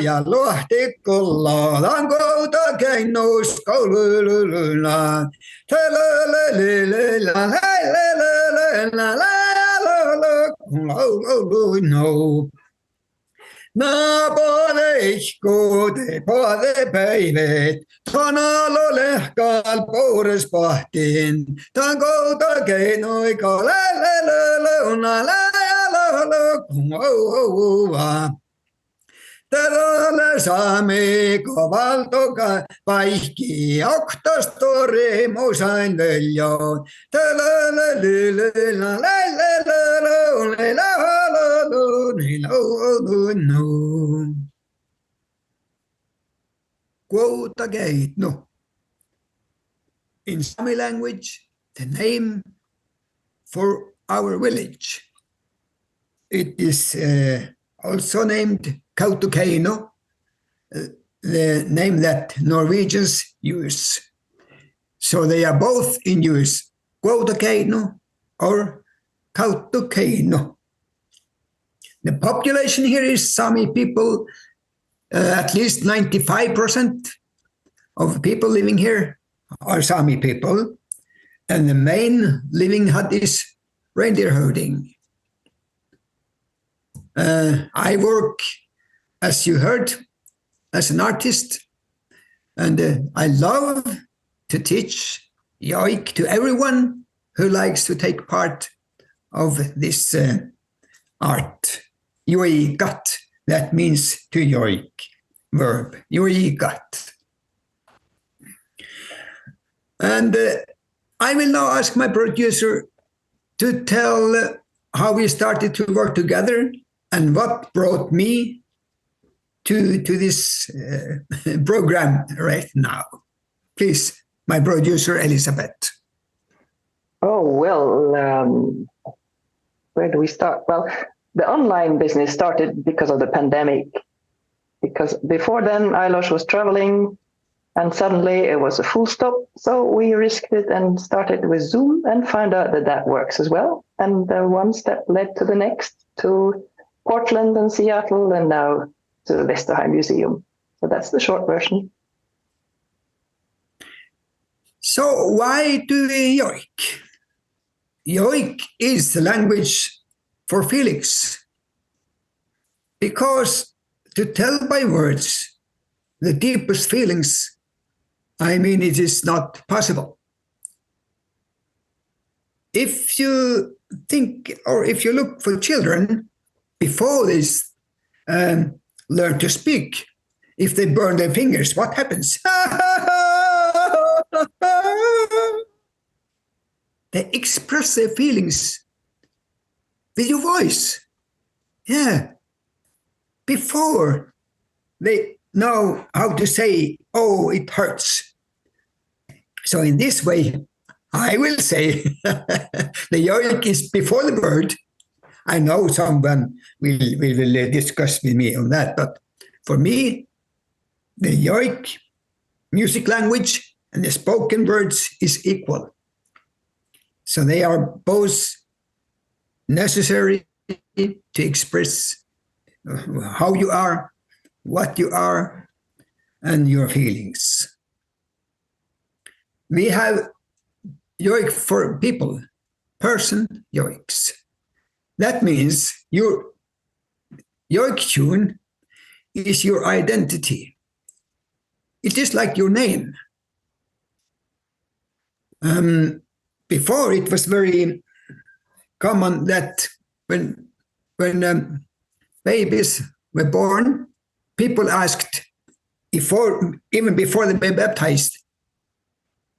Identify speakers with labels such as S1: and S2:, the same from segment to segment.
S1: Ja lohtikkulla lankouta keinous koulululula. Naapaleiskuuti päivät, sanalo lehkal puures pahtiin, tan kouta keinoika Tällä Sámi kovaltoka paikki oktastori musain veljoon. Quote again, no. In Sami language, the name for our village. It is also named Kautokeino, the name that Norwegians use. So they are both in use, Kautokeino or Kautokeino. The population here is Sami people, at least 95% of people living here are Sami people. And the main living hut is reindeer-herding. I work, as you heard, as an artist, and I love to teach Yoik to everyone who likes to take part of this art. Yoikat, that means to yoik, verb, yoikat. And I will now ask my producer to tell how we started to work together and what brought me to this program right now. Please, my producer, Elisabeth.
S2: Oh, well, where do we start? Well, the online business started because of the pandemic. Because before then, Ailloš was traveling, and suddenly it was a full stop. So we risked it and started with Zoom and found out that that works as well. And one step led to the next, to Portland and Seattle, and now to the Vesterheim Museum. So that's the short version.
S1: So why do we Yoik? Yoik is the language for feelings. Because to tell by words the deepest feelings, I mean, it is not possible. If you think, or if you look for children, before they learn to speak, if they burn their fingers, what happens? They express their feelings with your voice. Yeah. Before they know how to say, oh, it hurts. So in this way, I will say the yoik is before the word. I know someone will discuss with me on that, but for me, the Yoik music language and the spoken words is equal. So they are both necessary to express how you are, what you are, and your feelings. We have Yoik for people, person Yoiks. That means your Yoik tune is your identity. It is like your name. Before it was very common that when babies were born, people asked, even before they were baptized,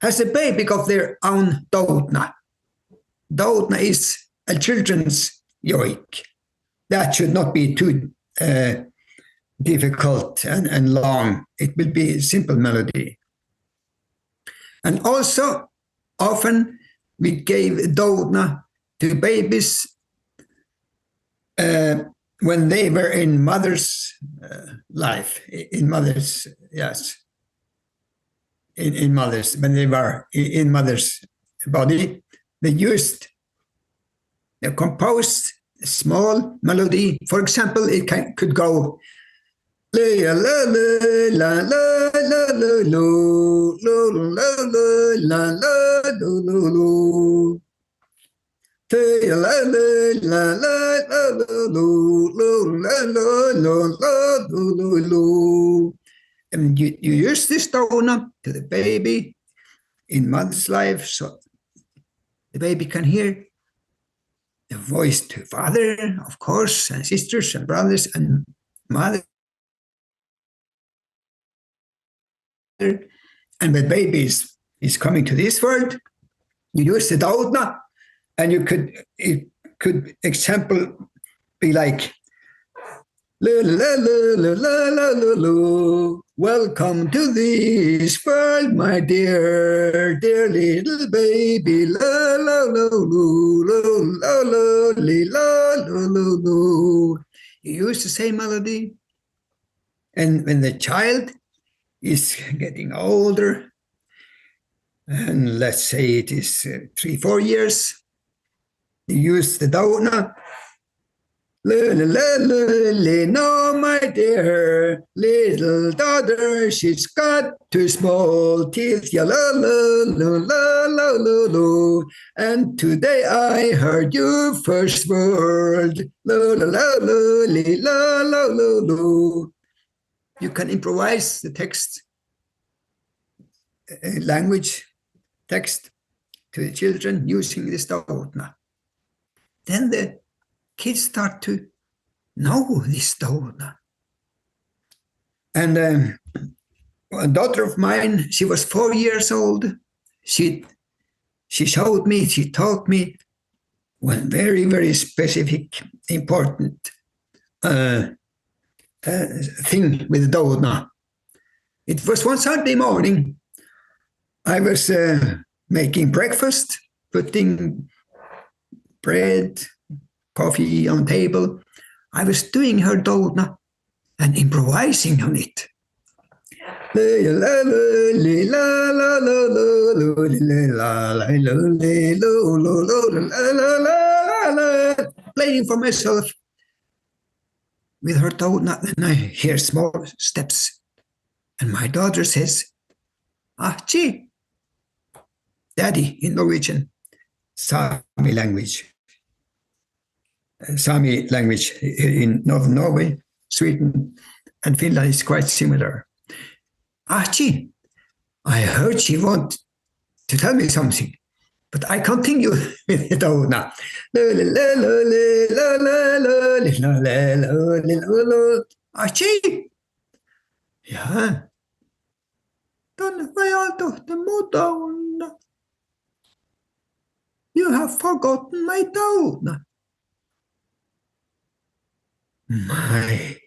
S1: has the baby got their own doutna? Doutna is a children's Yoik. That should not be too difficult and long. It will be a simple melody. And also, often we gave Dodna to babies when they were in mother's life, in mother's, yes, in mother's, when they were in mother's body, they used, they composed a small melody. For example, it could go la la la la la la la lo la la la la lo. And you use this tone to the baby in mother's life, so the baby can hear the voice to father, of course, and sisters and brothers and mother. And when baby is coming to this world, you use the Dodna, and it could example be like la la la la la la la la. Welcome to this world, my dear, dear little baby. La la la la la la la la la la. You use the same melody, and when the child is getting older, and let's say it is 3-4 years, you use the Dodna. La la la la la, no, my dear little daughter, she's got two small teeth, ya la la la la la la la. And today I heard your first word, la la la la la la la la. You can improvise the text, language, text to the children using this Dodna. Then the kids start to know this Dodna. And a daughter of mine, she was 4 years old. She showed me, she taught me one very, very specific, important thing with Dodna. It was one Sunday morning. I was making breakfast, putting bread, coffee on table. I was doing her Dodna and improvising on it. Playing for myself with her Dodna, and I hear small steps. And my daughter says, "Achi," daddy in Norwegian, Sámi language. Sami language in northern Norway, Sweden, and Finland is quite similar. Achi, I heard she wanted to tell me something, but I continue with it all now. Achi, ja, dan var toch de Dodna. You have forgotten my Dodna. Mai,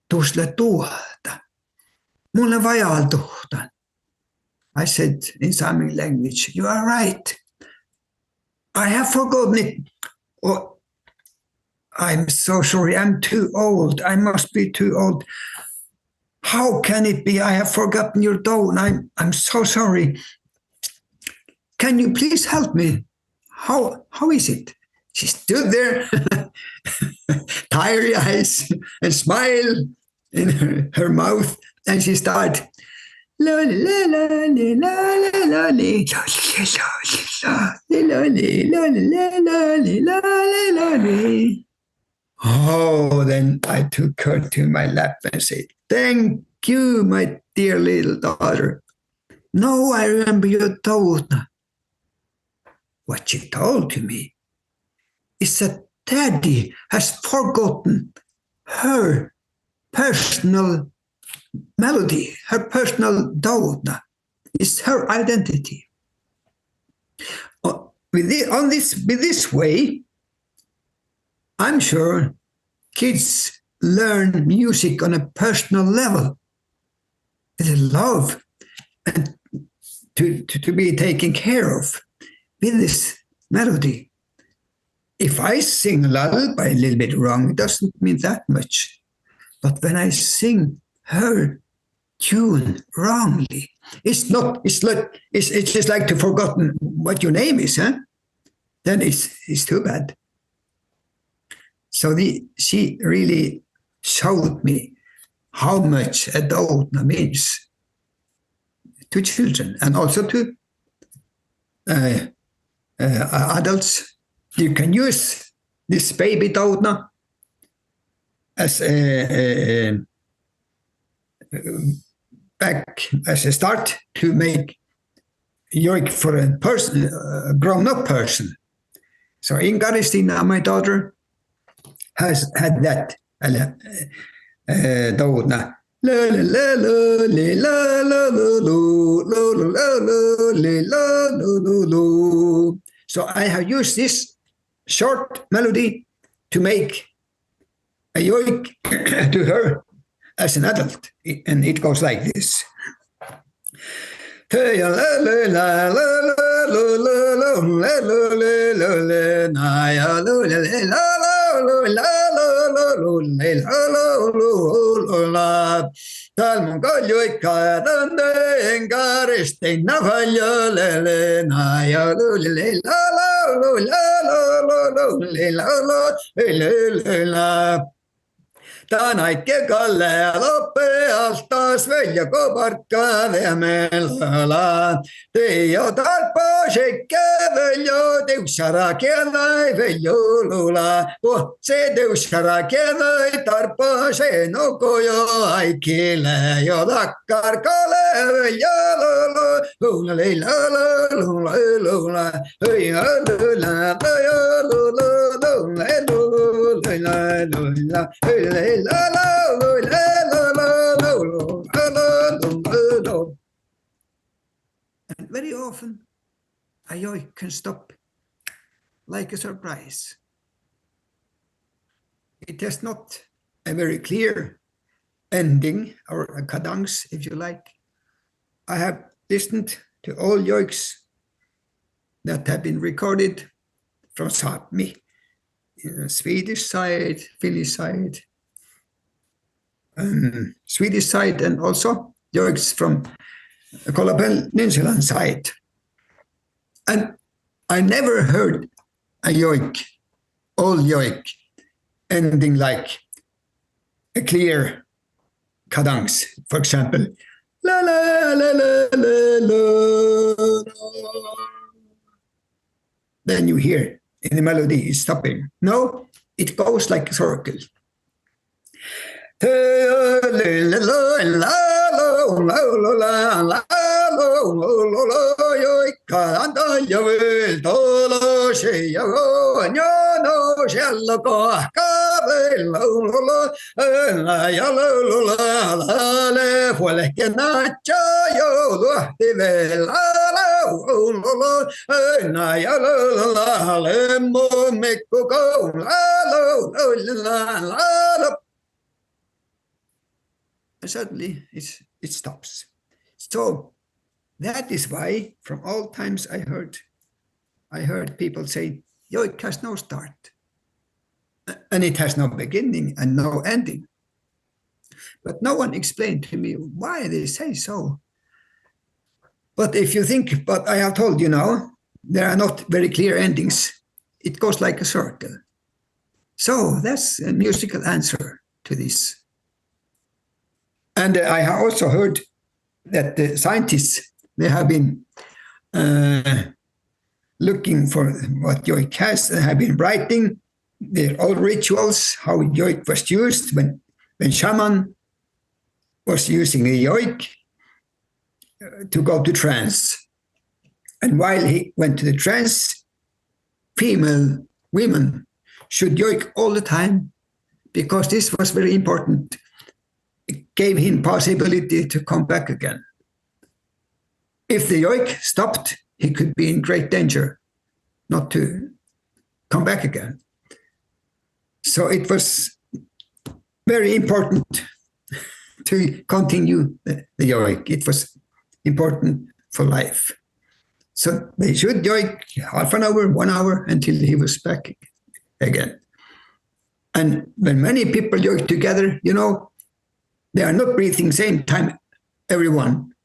S1: tuosta tuolta. Mulla on vaja tuolta. I said in Sami language, you are right. I have forgotten it. Oh, I'm so sorry, I'm too old. I must be too old. How can it be? I have forgotten your Dodna. I'm so sorry. Can you please help me? How is it? She stood there, teary eyes, and smile in her mouth, and she started. Oh, then I took her to my lap and said, "Thank you, my dear little daughter. Now I remember your Dodna. What she told to me is that Daddy has forgotten her personal melody, her personal Dodna. It's her identity. With this way, I'm sure kids learn music on a personal level with a love and to be taken care of with this melody. If I sing a lullaby a little bit wrong, it doesn't mean that much. But when I sing her tune wrongly, it's just like to forgotten what your name is, huh? Then it's too bad. So she really showed me how much a dodna means to children and also to adults. You can use this baby dodna as a start to make joik for a person, a grown-up person. So Inga, my daughter, has had that dodna. So I have used this short melody to make a joik to her as an adult, and it goes like this. Tänäikki kalle loppe altaas velja koparkka vemelala. Teio tarpo sikke veljo teussara kielai veljo lula. Se teussara kielai tarpo se nokojo aikile jo takkar kale veljo lulu. Lula leila lula lula. Lula lula lula lula lula. And very often a joik can stop like a surprise. It has not a very clear ending or a cadence, if you like. I have listened to all joiks that have been recorded from Sápmi, Swedish side, Finnish side, Swedish side, and also joiks from Kola Peninsula side. And I never heard a joik, all joik, ending like a clear cadence. For example, la la la la la la. Then you hear in the melody is stopping. No, it goes like a circle. And suddenly it stops. So that is why from all times I heard people say, Yoik has no start. And it has no beginning and no ending. But no one explained to me why they say so. But if you think, but I have told you now, there are not very clear endings. It goes like a circle. So that's a musical answer to this. And I have also heard that the scientists, they have been looking for what joik has. They have been writing their old rituals, how joik was used when shaman was using the joik to go to trance. And while he went to the trance, female women should joik all the time because this was very important. It gave him possibility to come back again. If the joik stopped, he could be in great danger not to come back again. So it was very important to continue the Yoik. It was important for life. So they should Yoik half an hour, 1 hour until he was back again. And when many people Yoik together, they are not breathing same time, everyone.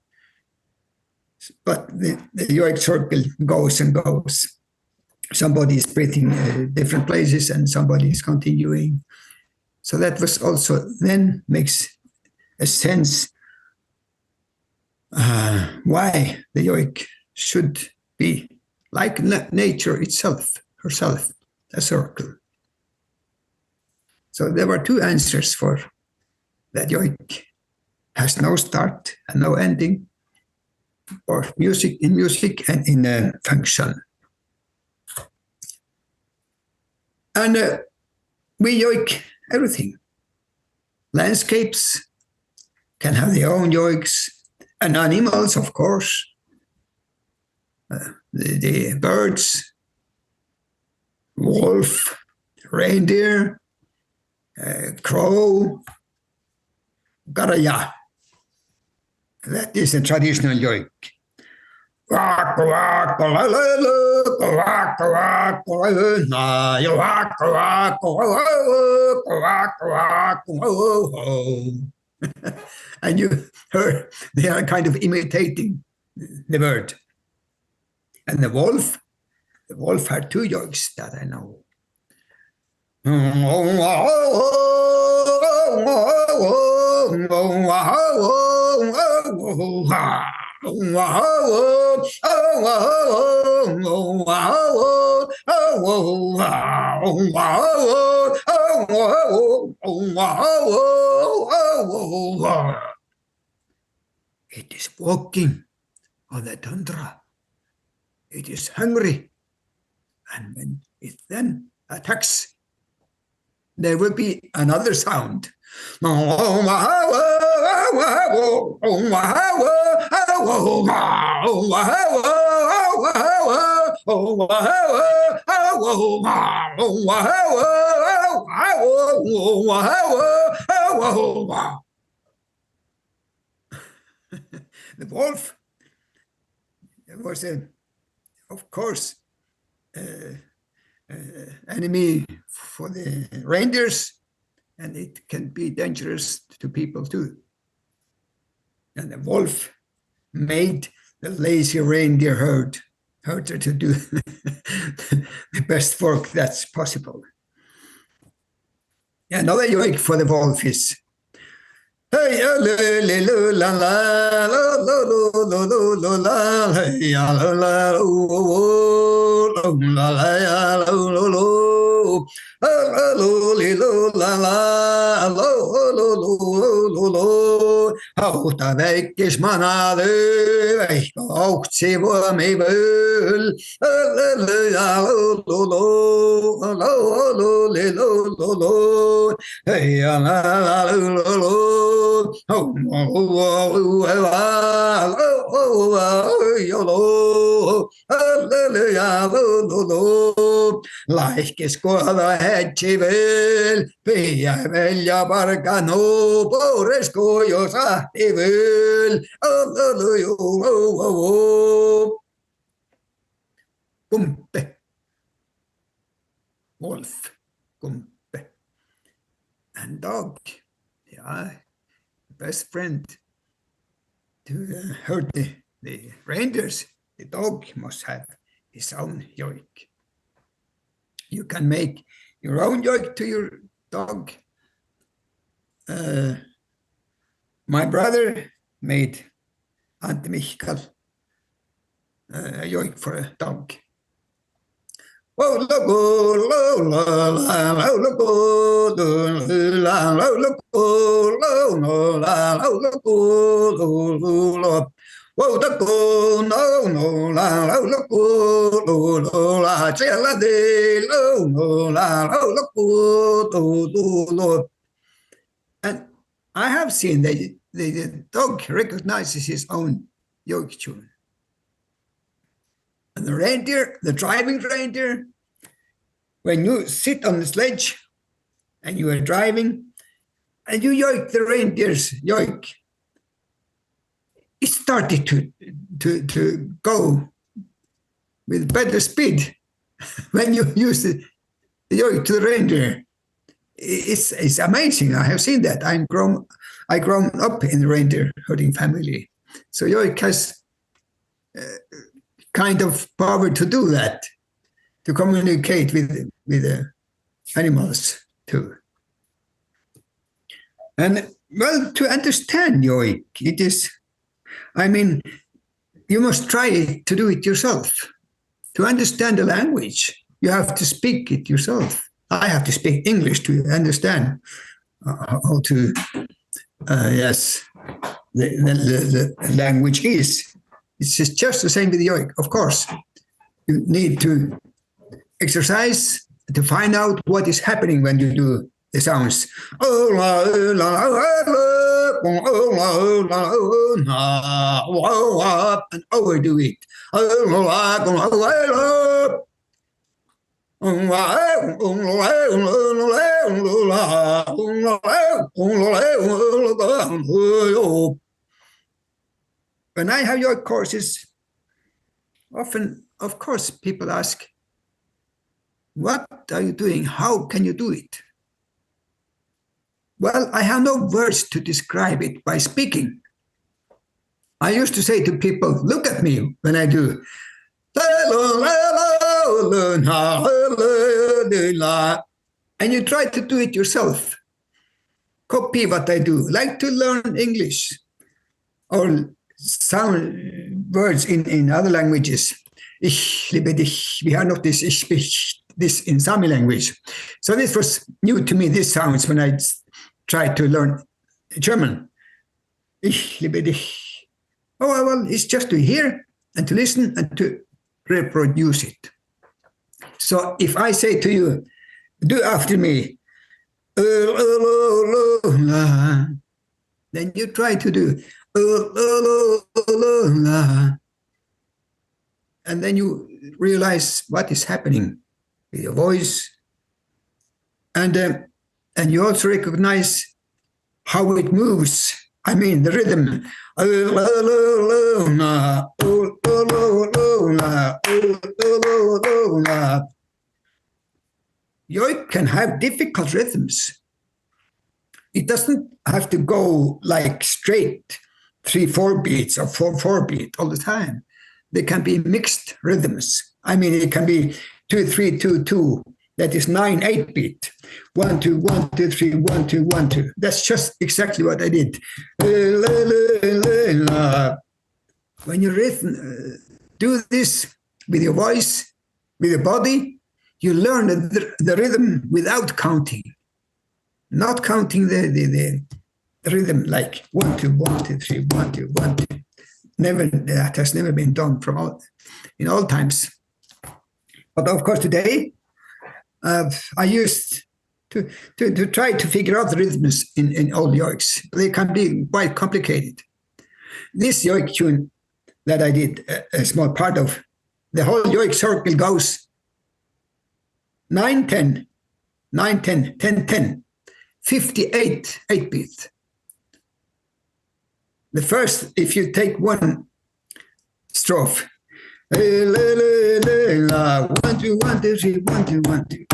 S1: But the Yoik circle goes and goes. Somebody is breathing different places and somebody is continuing. So that was also then makes a sense why the Yoik should be like nature itself, herself, a circle. So there were two answers for that. Yoik has no start and no ending, or in music and in function. And we Yoik everything. Landscapes can have their own Yoiks, and animals, of course. The birds, wolf, reindeer, crow, garaya. That is a traditional Yoik. And you heard they are kind of imitating the bird. And the wolf had two Yoiks that I know. It is walking on the tundra. It is hungry. And when it then attacks, there will be another sound. The wolf was, of course, enemy for the reindeers, and it can be dangerous to people too. And the wolf made the lazy reindeer herder to do the best work that's possible. Another Yoik for the wolf is Hauta väikes manade, väike auktsi võmi võõl. Laikkes koda hätsi veel, pia välja parganu, poores koju sahti veel. Kumpe, wolf, kumpe, and dog, best friend to herd the reindeers. The dog must have his own Yoik. You can make your own Yoik to your dog. My brother made Ante a Yoik for a dog. And I have seen that the dog recognizes his own Yoik tune. And the reindeer, the driving reindeer, when you sit on the sledge and you are driving, and you yoik the reindeer's yoik. It started to go with better speed when you use the yoik to the reindeer. It's amazing. I have seen that. I grown up in the reindeer herding family, so yoik has kind of power to do that, to communicate with the animals too. And well, to understand yoik, it is, I mean, you must try to do it yourself. To understand the language, you have to speak it yourself. I have to speak English to understand how to, yes, the language is. It's just the same with yoik. Of course, you need to exercise to find out what is happening when you do the sounds. And overdo it. When I have your courses, often, of course, people ask, what are you doing? How can you do it? Well, I have no words to describe it by speaking. I used to say to people, look at me when I do. And you try to do it yourself. Copy what I do. Like to learn English or some words in other languages. We have not this, ich speak this in Sami language. So this was new to me, this sounds when I tried to learn German. Oh, well, it's just to hear and to listen and to reproduce it. So if I say to you, do after me, then you try to do, and then you realize what is happening with your voice, and you also recognize how it moves. I mean, the rhythm. Yoik can have difficult rhythms. It doesn't have to go like straight 3/4 beats or 4/4 beat all the time. There can be mixed rhythms. I mean, it can be 2/3/2/2. That is 9/8 beat. 1/2 1/2 3 1/2 1/2. That's just exactly what I did. When you do this with your voice, with your body, you learn the rhythm without counting. Not counting the rhythm like 1/2 1/2 3 1/2 1/2. Never, that has never been done in all times. But of course, today I used to try to figure out the rhythms in all yoiks. They can be quite complicated. This yoik tune that I did a small part of, the whole yoik circle goes 9/10, 9/10, 10/10, 58 8-beat. The first, if you take one strophe, 1 2 1 2 3 1 2 1 2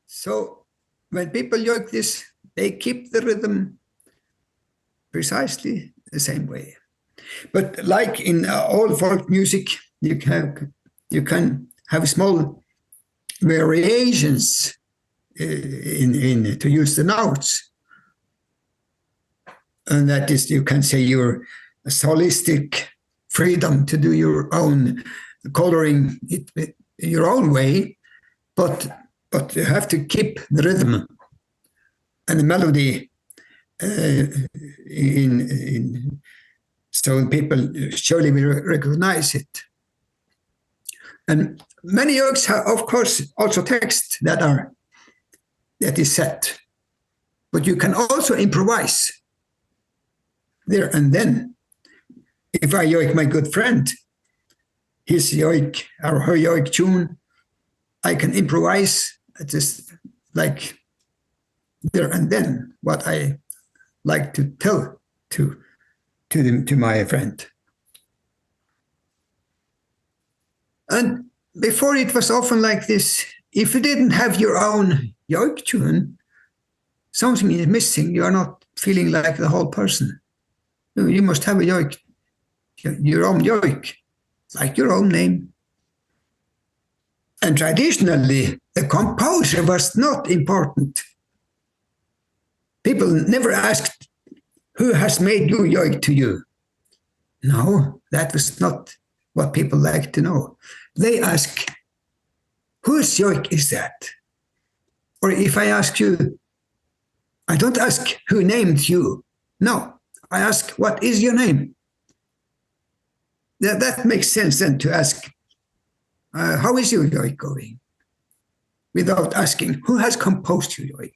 S1: So when people yoik this, they keep the rhythm precisely the same way. But like in all folk music, you can have small variations to use the notes. And that is, you can say, your solistic freedom to do your own coloring it your own way, but you have to keep the rhythm and the melody so people surely will recognize it. And many yoiks have, of course, also text that is set. But you can also improvise there and then. If I yoik my good friend, his yoik or her yoik tune, I can improvise just like there and then what I like to tell to my friend. And before it was often like this, if you didn't have your own yoik tune, something is missing. You are not feeling like the whole person. You must have a yoik, your own yoik, like your own name. And traditionally, the composer was not important. People never asked, who has made you yoik to you? No, that was not what people liked to know. They ask, whose yoik is that? Or if I ask you, I don't ask who named you. No, I ask, what is your name? That makes sense then to ask, how is your yoik going? Without asking, who has composed your yoik?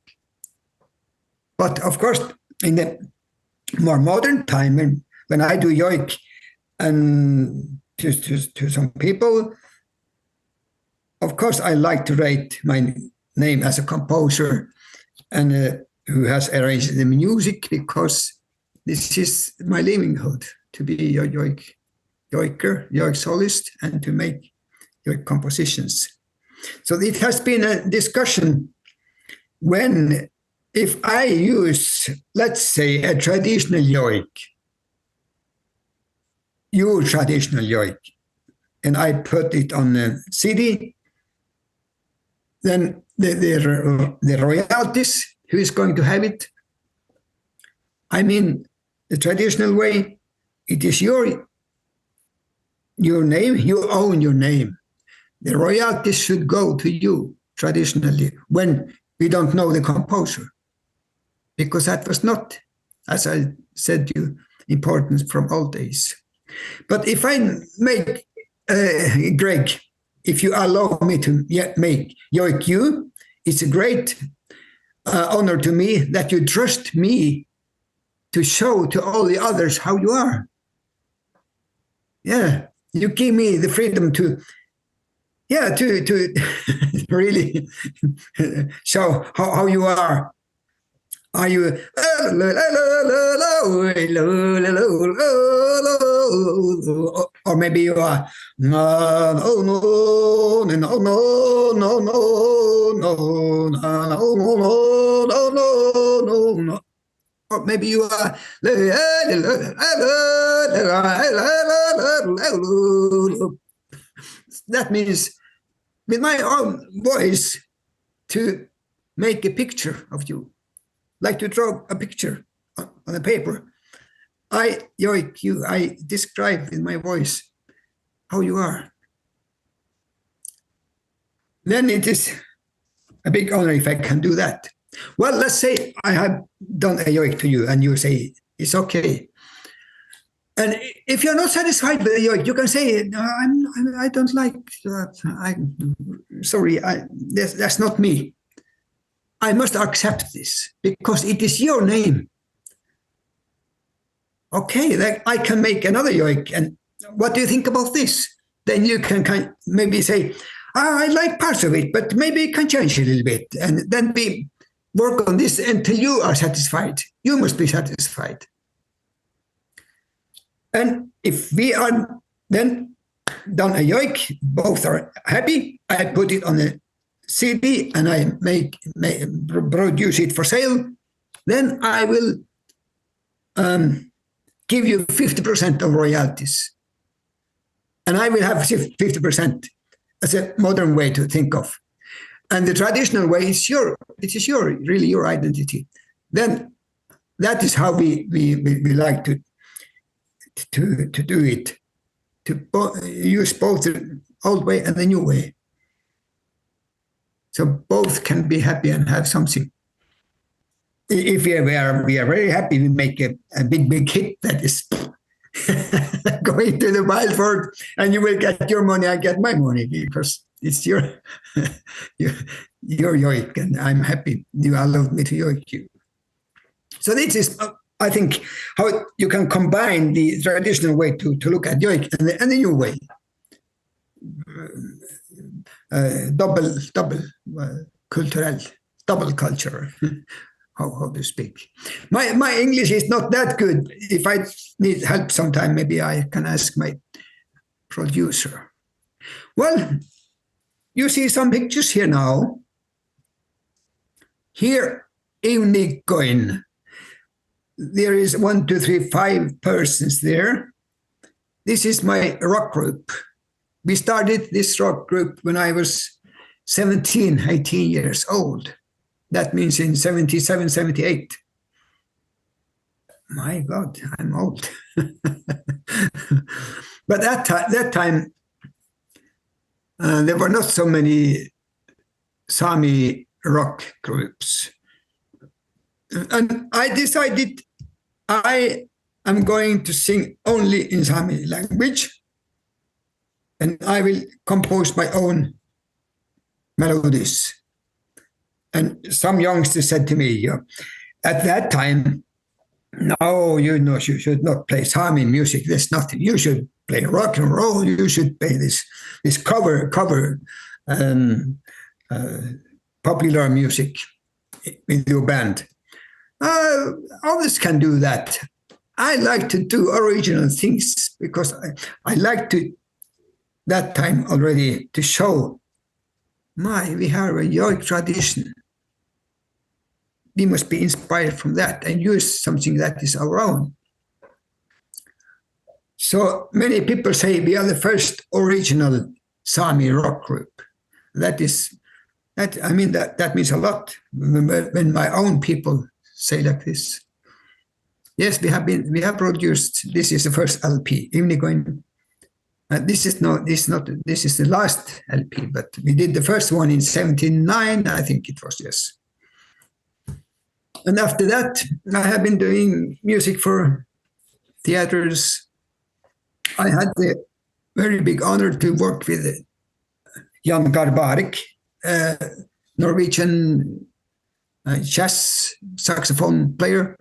S1: But of course, in the more modern time, when I do yoik and to some people, of course, I like to write my name as a composer and who has arranged the music, because this is my livelihood, to be a yoiker, yoik soloist, and to make yoik compositions. So it has been a discussion when, if I use, let's say, a traditional yoik, your traditional yoik, and I put it on a CD, then the royalties, who is going to have it? I mean, the traditional way, it is your name, you own your name. The royalties should go to you traditionally when we don't know the composer, because that was not, as I said to you, important from old days. But if I make, Greg, if you allow me to make yoik you, it's a great honor to me that you trust me to show to all the others how you are. Yeah, you give me the freedom to really show how you are. Are you? Or maybe you are. No, no, no, no, no, no, no, no, no, no, no. Or maybe you are. That means with my own voice to make a picture of you, like to draw a picture on a paper. I yoik you, I describe in my voice how you are. Then it is a big honor if I can do that. Well, let's say I have done a yoik to you and you say, it's okay. And if you're not satisfied with the yoik, you can say, no, I don't like that. I'm sorry, that's not me. I must accept this because it is your name. Okay, I can make another yoik. And what do you think about this? Then you can maybe say, I like parts of it, but maybe you can change a little bit. And then we work on this until you are satisfied. You must be satisfied. And if we are then done a yoik, both are happy, I put it on a CD and I produce it for sale, then I will give you 50% of royalties. And I will have 50% as a modern way to think of. And the traditional way is really your identity. Then that is how we like to do it, to use both the old way and the new way. So both can be happy and have something if we are very happy, we make a big hit that is going to the wild world, and you will get your money, I get my money, because it's your your yoik, and I'm happy you allowed me to yoik you. So this is, I think, how you can combine the traditional way to look at yoik and the new way. Double culture, how to speak. My English is not that good. If I need help sometime, maybe I can ask my producer. Well, you see some pictures here now. Here, Yoiking. There is 1, 2, 3, 5 persons there. This is my rock group. We started this rock group when I was 17, 18 years old. That means in 77, 78. My God, I'm old. But that time, there were not so many Sami rock groups. And I decided I am going to sing only in Sami language, and I will compose my own melodies. And some youngsters said to me, at that time, no, you should not play Sami music. There's nothing. You should play rock and roll. You should play this cover popular music with your band. Others can do that. I like to do original things because I like to, that time already, to show, we have a Yoik tradition. We must be inspired from that and use something that is our own. So many people say we are the first original Sami rock group. That means a lot when my own people say like this. Yes, we have produced. This is the first LP. This is the last LP, but we did the first one in 79, I think it was, yes. And after that, I have been doing music for theaters. I had the very big honor to work with Jan Garbarek, Norwegian jazz saxophone player,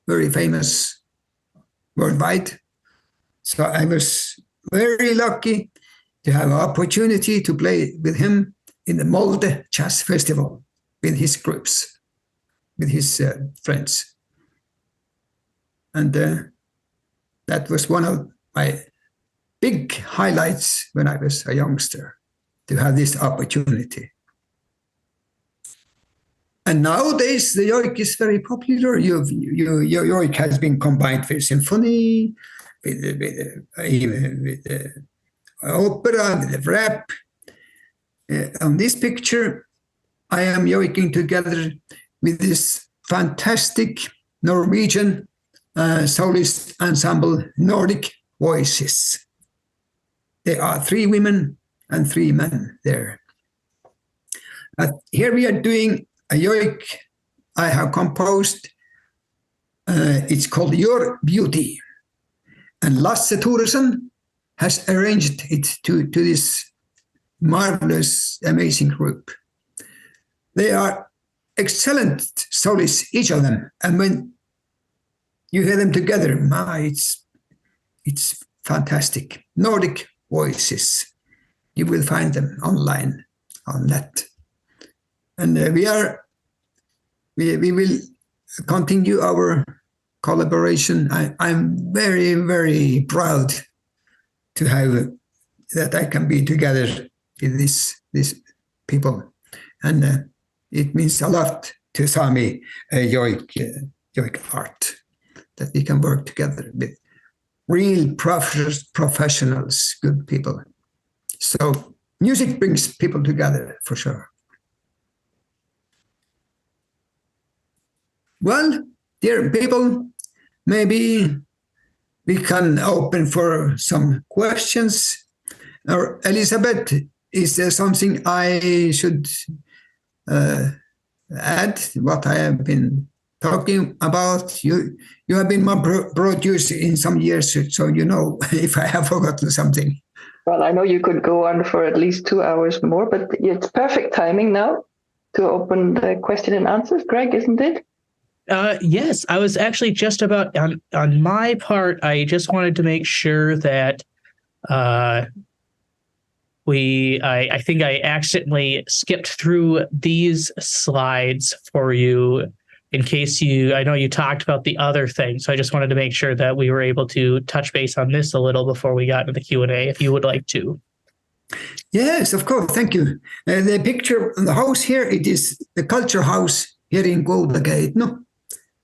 S1: very famous worldwide. So I was very lucky to have an opportunity to play with him in the Molde Jazz Festival with his groups, with his friends. And that was one of my big highlights when I was a youngster, to have this opportunity. And nowadays, the Yoik is very popular. Yoik has been combined with symphony, with opera, with rap. On this picture, I am yoiking together with this fantastic Norwegian soloist ensemble, Nordic Voices. There are 3 women and 3 men there. Here we are doing a yoik I have composed. It's called Your Beauty. And Lasse Thoresen has arranged it to this marvelous, amazing group. They are excellent soloists, each of them. And when you hear them together, it's fantastic. Nordic Voices. You will find them online, on net. And we will continue our collaboration. I'm very, very proud to have that I can be together with these people. And it means a lot to Sami Yoik art, that we can work together with real professionals, good people. So music brings people together for sure. Well, dear people, maybe we can open for some questions. Or Elisabeth, is there something I should add, what I have been talking about you. You have been my producer in some years, so you know if I have forgotten something.
S2: Well, I know you could go on for at least 2 hours more, but it's perfect timing now to open the question and answers. Greg, isn't it?
S3: Yes, I was actually just about on my part. I just wanted to make sure that I think I accidentally skipped through these slides for you in case I know you talked about the other thing. So I just wanted to make sure that we were able to touch base on this a little before we got into the Q&A, if you would like to.
S1: Yes, of course. Thank you. The picture of the house here, it is the culture house here in Gate, no?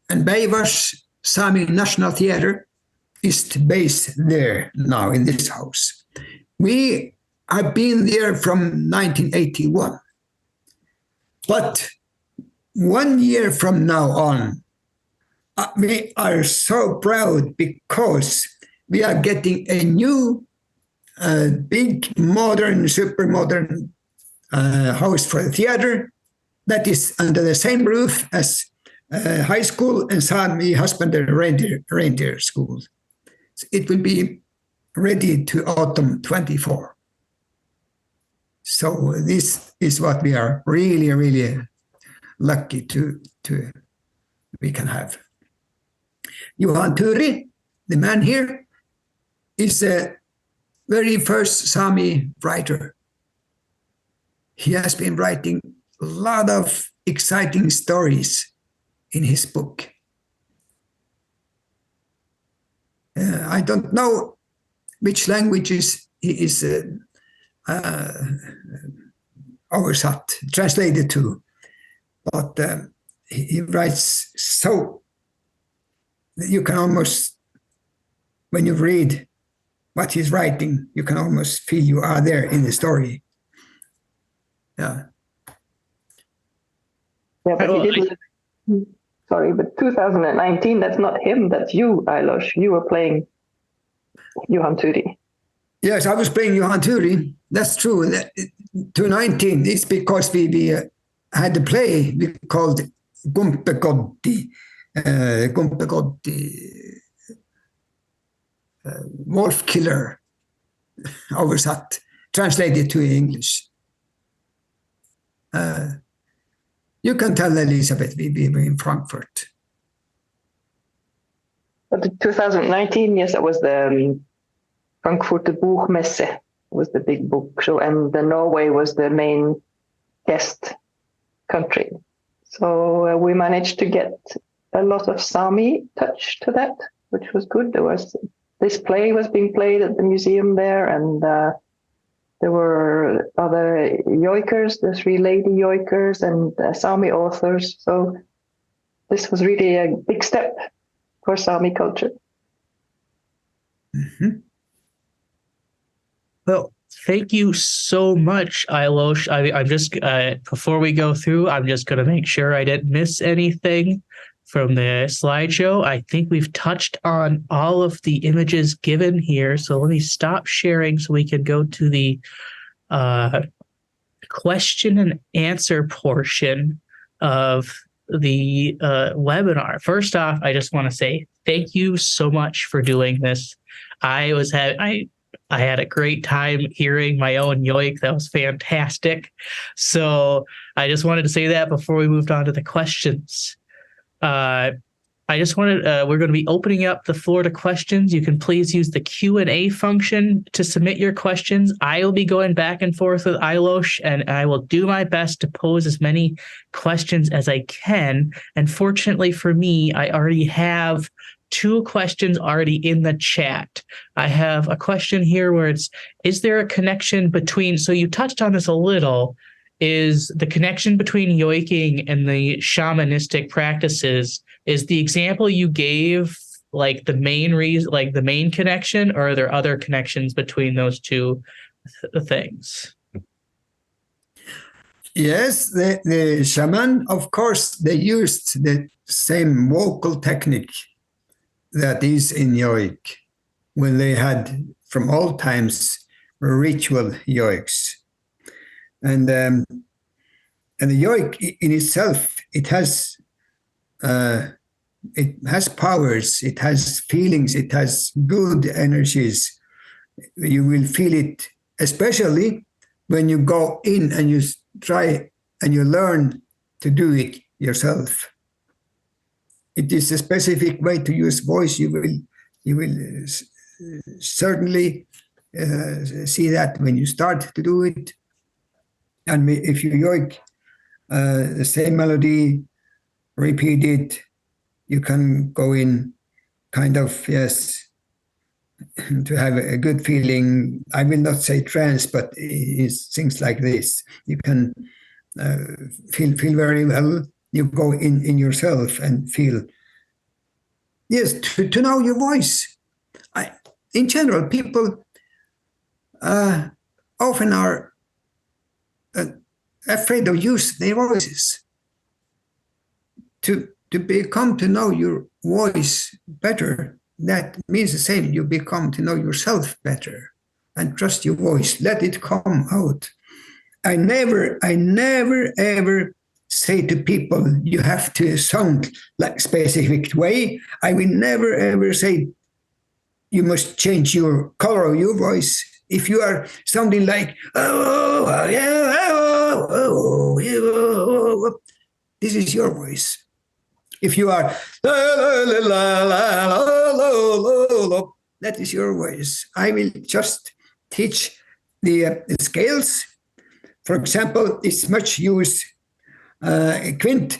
S1: And Beivars Sami National Theatre is based there now in this house. We have been there from 1981. But 1 year from now on, we are so proud because we are getting a new big, modern, super modern house for the theater that is under the same roof as high school and Sámi husbandry reindeer school. It will be ready to autumn 24. So this is what we are really, really lucky to we can have. Johan Turi, the man here, is a very first Sami writer. He has been writing a lot of exciting stories in his book. I don't know which languages he is translated to, but he writes so that you can almost, when you read what he's writing, you can almost feel you are there in the story. Yeah.
S2: Yeah, but he didn't. Sorry, but 2019, that's not him, that's you, Ailloš. You were playing Johan Turi.
S1: Yes, I was playing Johan Turi. That's true. 2019, it's because we had a play we called Gumpegoddi, wolf killer, oversat, translated to English. You can tell Elisabeth we were in Frankfurt.
S2: But in 2019, yes, it was the Frankfurter Buchmesse, was the big book show, and Norway was the main guest country. So we managed to get a lot of Sami touch to that, which was good. This play was being played at the museum there, and there were other Yoikers, the 3 lady Yoikers, and Sami authors. So this was really a big step for Sami culture.
S1: Mm-hmm.
S3: Well, thank you so much, Ailloš. I'm just, before we go through, I'm just going to make sure I didn't miss anything from the slideshow. I think we've touched on all of the images given here. So let me stop sharing so we can go to the question and answer portion of the webinar. First off, I just want to say thank you so much for doing this. I had a great time hearing my own Yoik. That was fantastic. So I just wanted to say that before we moved on to the questions. I just wanted, we're going to be opening up the floor to questions. You can please use the Q&A function to submit your questions. I will be going back and forth with Ailloš, and I will do my best to pose as many questions as I can. And fortunately for me, I already have 2 questions already in the chat. I have a question here where is there a connection between, so you touched on this a little, is the connection between yoiking and the shamanistic practices, is the example you gave like the main reason, like the main connection, or are there other connections between those two things?
S1: Yes, the shaman, of course, they used the same vocal technique that is in Yoik when they had from old times ritual Yoiks. And the Yoik in itself, it has it has powers, it has feelings, it has good energies. You will feel it, especially when you go in and you try and you learn to do it yourself. It is a specific way to use voice. You will certainly see that when you start to do it. And if you yoik the same melody, repeat it, you can go in kind of, yes, to have a good feeling. I will not say trance, but it's things like this. You can feel very well. You go in yourself and feel, yes, to know your voice. In general, people often are afraid of use their voices. To become to know your voice better, that means the same. You become to know yourself better and trust your voice. Let it come out. I never ever say to people, you have to sound like a specific way. I will never ever say you must change your color of your voice. If you are sounding like, this is your voice. If you are, that is your voice. I will just teach the scales. For example, it's much used quint.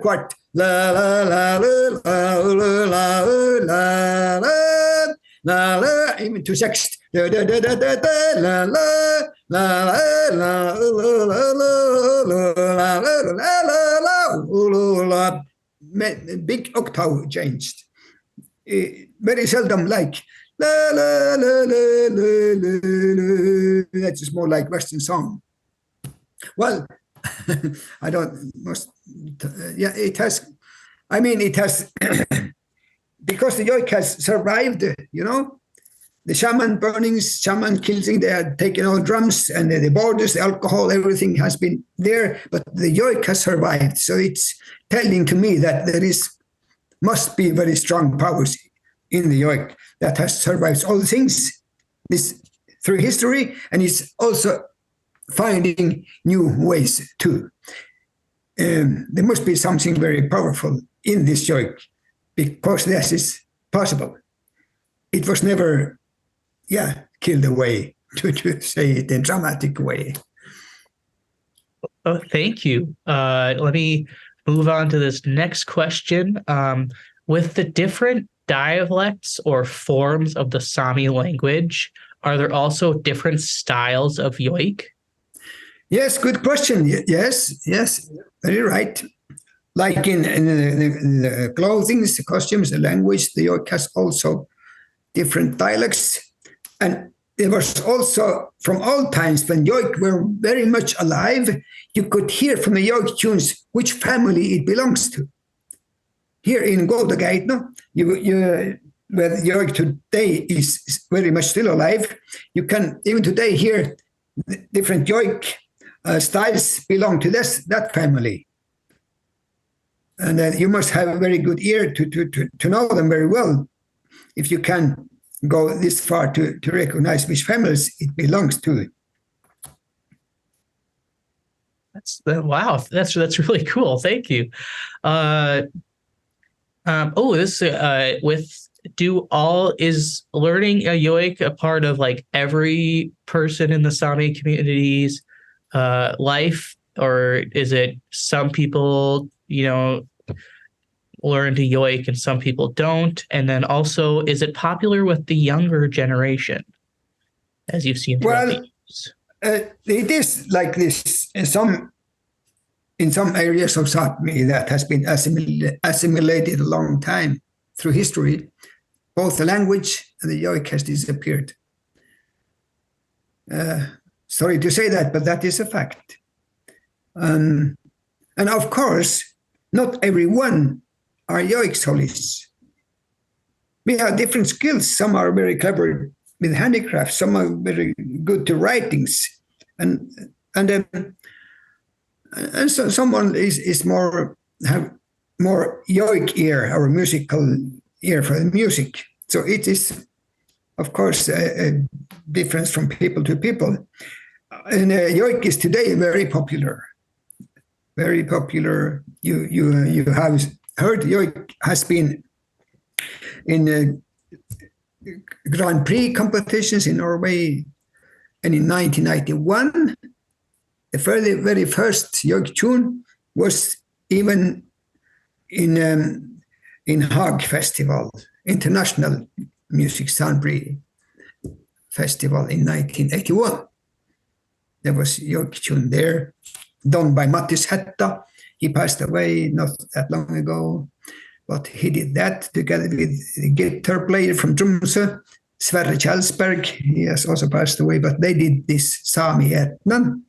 S1: Quart. Even to sext. Big octave changed. Very seldom like that's more like Western song. Well, I don't must. Yeah, it has. I mean, it has because the yoik has survived. You know, the shaman burnings, shaman killing. They had taken all drums and the borders, the alcohol, everything has been there. But the yoik has survived. So it's telling to me that there must be very strong powers in the yoik that has survived all things this through history, and it's also finding new ways too. There must be something very powerful in this yoik because this is possible. It was never, killed away, to say it in a dramatic way.
S3: Oh, thank you. Let me move on to this next question. With the different dialects or forms of the Sami language, are there also different styles of yoik?
S1: Yes, good question. Yes, very right. Like in the clothing, the costumes, the language, the yoik has also different dialects. And there was also, from old times when yoik were very much alive, you could hear from the yoik tunes which family it belongs to. Here in Goldageitno, where yoik today is very much still alive, you can even today hear different yoik styles belong to that family. And you must have a very good ear to know them very well if you can go this far to recognize which families it belongs to.
S3: Wow, that's really cool. Thank you. Is learning a yoik a part of like every person in the Sami community's life, or is it some people, learn to yoik and some people don't? And then also, is it popular with the younger generation, as you've seen throughout the years?
S1: It is like this in some areas of Sápmi that has been assimilated a long time through history. Both the language and the yoik has disappeared. Sorry to say that, but that is a fact. And of course, not everyone are yoik solists. We have different skills. Some are very clever with handicrafts. Some are very good to writings, and so someone is more have more Yoik ear or musical ear for the music. So it is, of course, a difference from people to people. And Yoik is today very popular. Very popular. You have heard Yoik has been in Grand Prix competitions in Norway, and in 1991, the very first Yoik tune was even in Haag Festival, International Music Grand Prix Festival in 1981. There was Yoik tune there, done by Mathis Gaup. He passed away not that long ago, but he did that together with a guitar player from Tromsø, Sverre Kjelsberg. He has also passed away, but they did this Sámi etnan.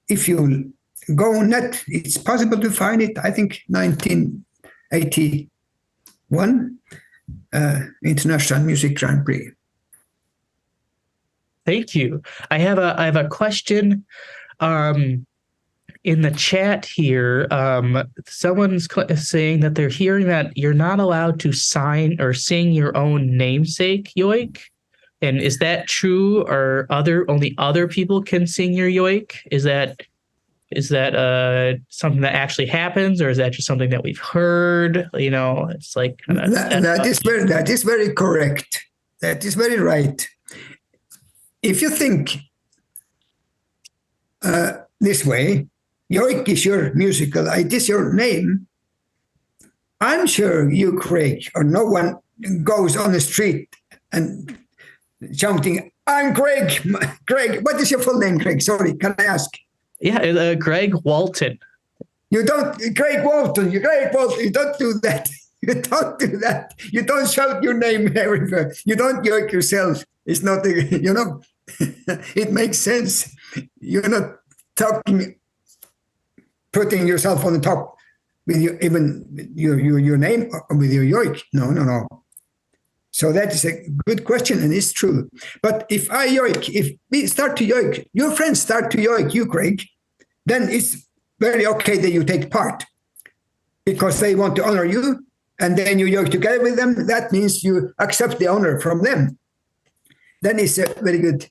S1: If you go on net, it's possible to find it. I think 1981 International Music Grand Prix.
S3: Thank you. I have a question in the chat here. Someone's saying that they're hearing that you're not allowed to sign or sing your own namesake Yoik. And is that true, or only other people can sing your Yoik? Is that something that actually happens, or is that just something that we've heard? You know, it's like
S1: that is very correct. That is very right. If you think this way, Yoik is your musical, it is your name. I'm sure you, Craig, or no one goes on the street and shouting, "I'm Craig." Craig, what is your full name, Craig? Sorry, can I ask?
S3: Yeah, Greg Walton.
S1: You don't, Craig Walton. You don't do that. You don't do that. You don't shout your name everywhere. You don't yoik yourself. It's not, it makes sense. You're not putting yourself on the top with your name or with your yoik. No. So that is a good question, and it's true. But if I yoik, if we start to yoik, your friends start to yoik you, Craig, then it's very okay that you take part because they want to honor you, and then you yoik together with them. That means you accept the honor from them. Then it's a very good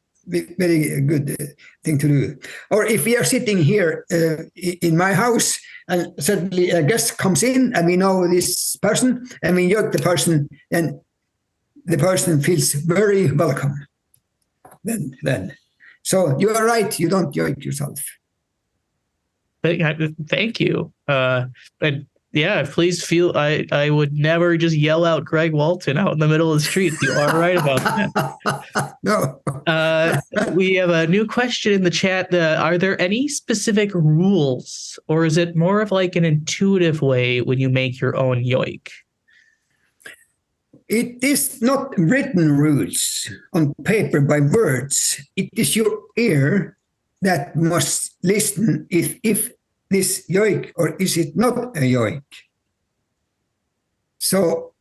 S1: thing to do. Or if we are sitting here in my house and suddenly a guest comes in and we know this person and we yoik the person, and the person feels very welcome. Then, so you are right. You don't yoik yourself.
S3: Thank you. And yeah, please feel. I would never just yell out Greg Walton out in the middle of the street. You are right about that.
S1: No.
S3: We have a new question in the chat. Are there any specific rules, or is it more of like an intuitive way when you make your own yoik?
S1: It is not written rules on paper by words. It is your ear that must listen if this yoik or is it not a yoik. So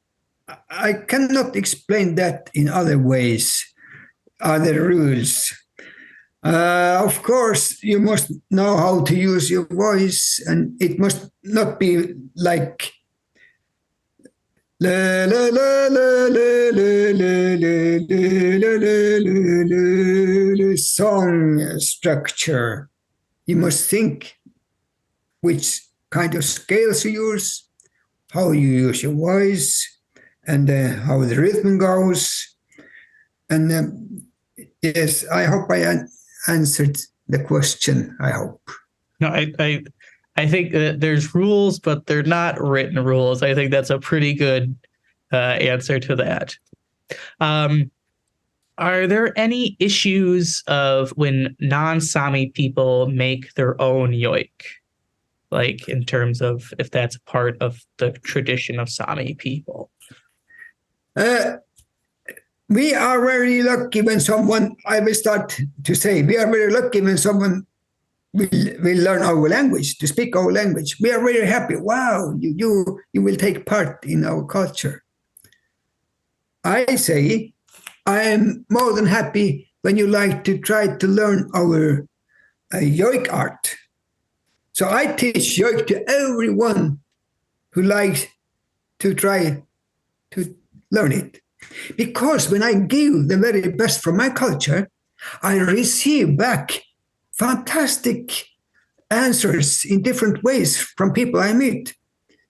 S1: I cannot explain that in other ways, other rules. Of course, you must know how to use your voice, and it must not be like la la la la la la la la song structure. You must think which kind of scales you use, how you use your voice, and how the rhythm goes. And yes, I hope I answered the question. I hope.
S3: No, I think that there's rules, but they're not written rules. I think that's a pretty good answer to that. Are there any issues of when non-Sami people make their own yoik? Like in terms of if that's part of the tradition of Sami people?
S1: We are very lucky when someone, I will start to say, we are very lucky when someone will learn our language, to speak our language. We are very happy. Wow, you will take part in our culture. I say I am more than happy when you like to try to learn our Joik art. So I teach Joik to everyone who likes to try to learn it. Because when I give the very best from my culture, I receive back fantastic answers in different ways from people I meet.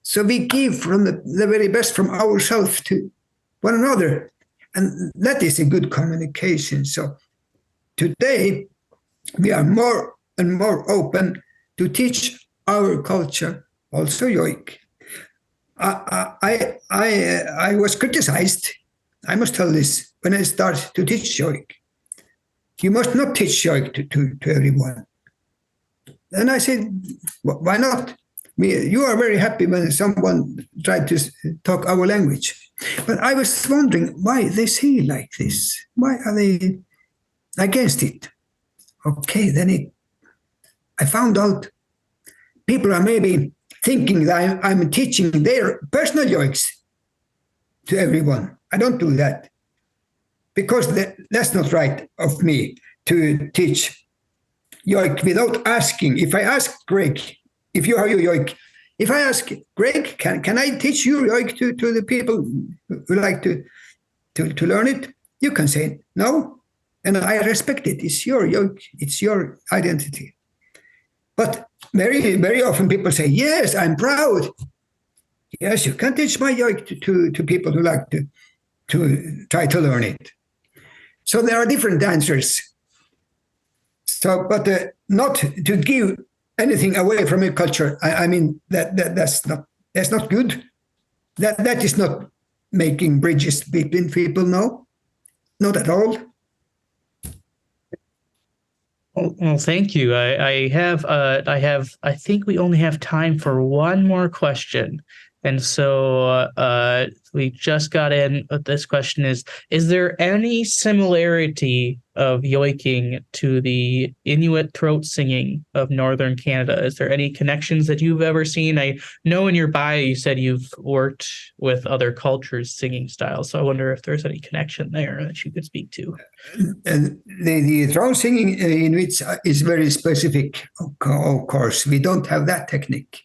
S1: So we give from the very best from ourselves to one another. And that is a good communication. So today, we are more and more open to teach our culture, also Yoik. I was criticized, I must tell this, when I started to teach Yoik. You must not teach Yoik to everyone. And I said, why not? You are very happy when someone tried to talk our language. But I was wondering why they say like this. Why are they against it? Okay, then I found out people are maybe thinking that I'm teaching their personal Yoiks to everyone. I don't do that. Because that's not right of me to teach Yoik without asking. If I ask Greg, if you are your Yoik, if I ask Greg, can I teach you Yoik to the people who like to learn it? You can say no, and I respect it. It's your Yoik, it's your identity. But very, very often people say, yes, I'm proud. Yes, you can teach my Yoik to people who like to try to learn it. So there are different answers. So, but not to give anything away from your culture. I mean that's not good. That is not making bridges between people. No, not at all.
S3: Well, thank you. I think we only have time for one more question. And so we just got in. This question is there any similarity of yoiking to the Inuit throat singing of Northern Canada? Is there any connections that you've ever seen? I know in your bio you said you've worked with other cultures' singing styles. So I wonder if there's any connection there that you could speak to.
S1: And the throat singing Inuit is very specific, of course. We don't have that technique.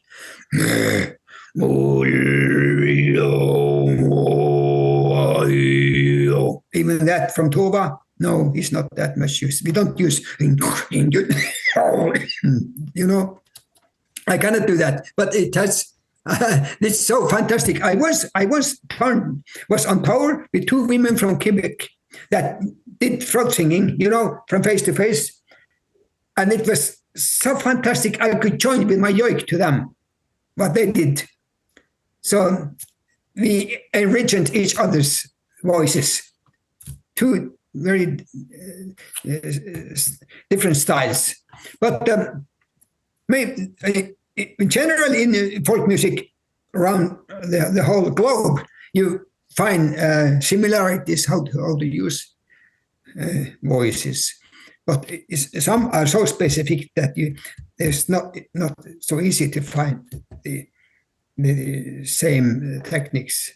S1: Even that from Toba, no, it's not that much use. We don't use, you know, I cannot do that. But it has, it's so fantastic. I was on tour with two women from Quebec that did throat singing, you know, from face to face. And it was so fantastic. I could join with my Yoik to them, what they did. So we enriched each other's voices, two very different styles. But in general, in folk music around the whole globe, you find similarities how to use voices. But some are so specific that it's not so easy to find the same techniques.